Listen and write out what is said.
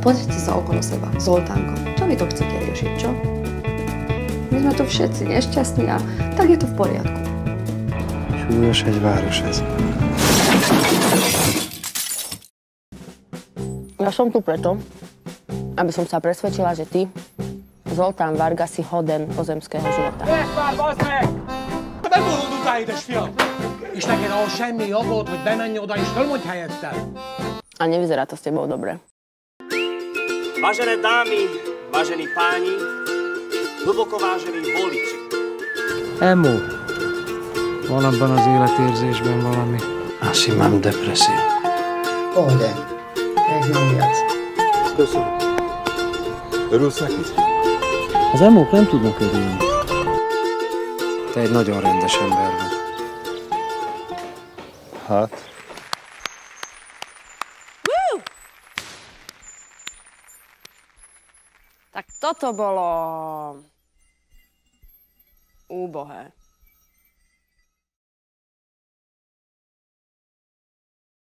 Pozrite sa okolo seba, Zoltánko. Čo vy to chcete riešiť, čo? My sme tu všetci nešťastní a tak je to v poriadku. Súlyos egy város ez. Ja som tu preto, aby som sa presvedčila, že ty, Zoltán Varga, si hoden pozemského života. Ezt már, bazd meg! Nem mondod utá, édesfiam! És neked ahhoz semmi jogod, hogy bemenj oda és fölmondj helyettel. A nevyzerá to s tebou dobre. Vážené dámy, vážení páni, hlboko vážení voliči. Emo, van abban az életérzésben valami. Asi mám depresszió. Pohoda. Ez nem viac. Köszönöm. Örülsz neki? Az emók nem tudnak örülni. Te egy nagyon rendes ember vagy. Hát? Tak toto bolo úbohé.